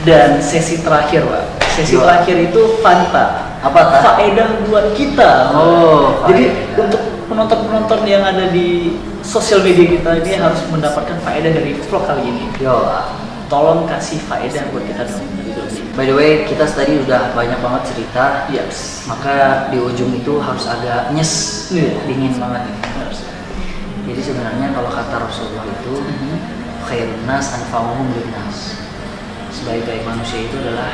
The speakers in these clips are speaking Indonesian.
Dan sesi terakhir, Pak. Sesi terakhir itu Fanta. Apa kah? Faedah buat kita. Oh, jadi untuk penonton-penonton yang ada di sosial media kita ini harus mendapatkan faedah dari vlog kali ini. Yo. Tolong kasih faedah buat kita dong. By the way, kita tadi udah banyak banget cerita. Yes. Maka di ujung itu harus agak nyes, dingin banget. Jadi sebenarnya kalau kata Rasulullah itu khairun nas anfa'uhum linnas. Sebaik-baik manusia itu adalah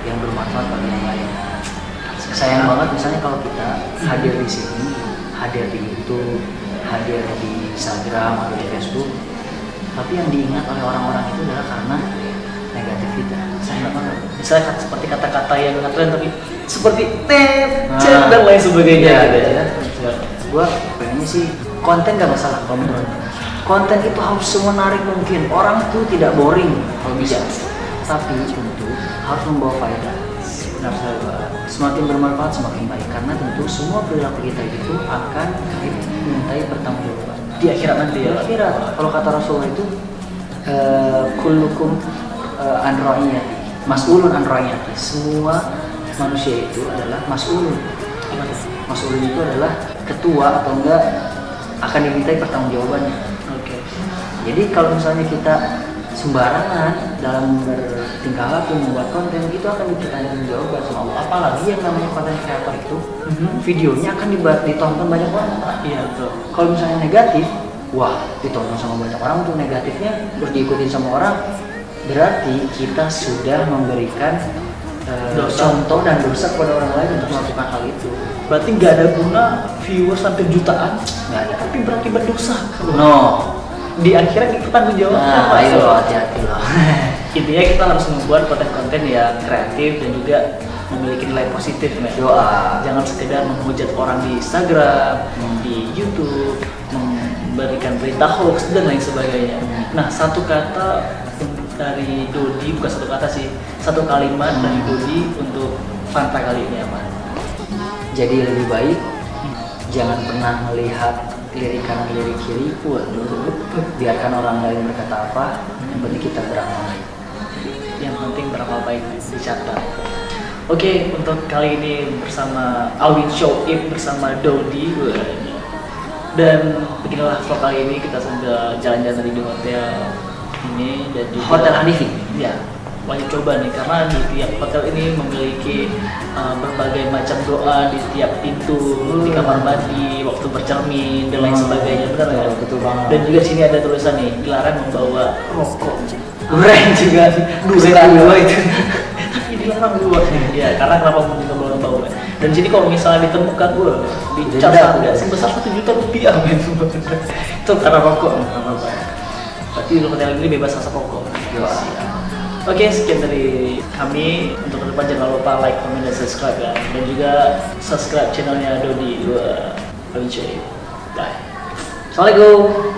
yang bermanfaat bagi yang lain. Sayang banget misalnya kalau kita hadir di sini, hadir di YouTube, hadir di Instagram atau di Facebook, tapi yang diingat oleh orang-orang itu adalah karena negatif kita. Sayang banget. Misalnya seperti kata-kata yang ngetren tapi seperti dan lain sebagainya. Gua pengennya sih konten gak masalah kalau menurut. Konten itu harus semenarik mungkin. Orang itu tidak boring kalau bisa. Tapi tentu harus membawa faedah. Semakin bermanfaat semakin baik karena tentu semua perilaku kita itu akan dimintai pertanggungjawaban di akhirat nanti ya. Di akhirat. Kalau kata Rasulullah itu kullukum an ra'iyati, mas'ulun an ra'iyati. Semua manusia itu adalah mas'ulun. Mas'ulun itu adalah ketua atau enggak akan dimintai pertanggungjawabannya. Oke. Jadi kalau misalnya kita sembarangan dalam bertingkah laku membuat konten, itu akan dipertanggungjawabkan sama Allah. Apalagi yang namanya konten kreator itu videonya akan ditonton banyak orang. Iya betul. Kalau misalnya negatif, wah ditonton sama banyak orang, untuk negatifnya terus diikutin sama orang, berarti kita sudah memberikan contoh dan dosa kepada orang lain untuk melakukan hal itu. Berarti nggak ada guna viewers sampai jutaan, nggak ada. Tapi berakibat dosa. No. Di akhirnya kita tanggung jawab. Nah, ayo hati-hati loh. Intinya kita harus membuat konten-konten yang kreatif dan juga memiliki nilai positif, men. Doa. Jangan sekedar menghujat orang di Instagram, di YouTube, memberikan berita hoax dan lain sebagainya. Nah, satu kata dari Dodi, bukan satu kata sih, satu kalimat dari Dodi untuk Fanta kali ini apa? Jadi lebih baik jangan pernah melihat lirik kanan lirik kiri, biarkan orang lain berkata apa, yang penting kita beramal baik. Yang penting beramal baik dicatat. Oke, untuk kali ini bersama Alwin Shoaib bersama Dodi, dan beginilah vlog kali ini. Kita sudah jalan-jalan di hotel ini dan juga Hotel Hanifi. Ya, wajib coba nih karena di tiap hotel ini memiliki berbagai macam doa di tiap pintu, di kamar mandi, waktu bercermin dan lain sebagainya. Benar ya? Betul banget. Dan juga sini ada tulisan nih, dilarang membawa rokok. Duren juga, Duren dua itu. Tapi dilarang dua. Ya, karena kenapa membawa? Dan sini kalau misalnya ditemukan dicas harga sebesar 1 juta rupiah, men. Itu karena rokok. Berarti di hotel ini bebas asap rokok. Oke, sekian dari kami. Untuk ke depan jangan lupa like, comment, dan subscribe ya. Dan juga subscribe channelnya Dodi. Bye. Assalamualaikum.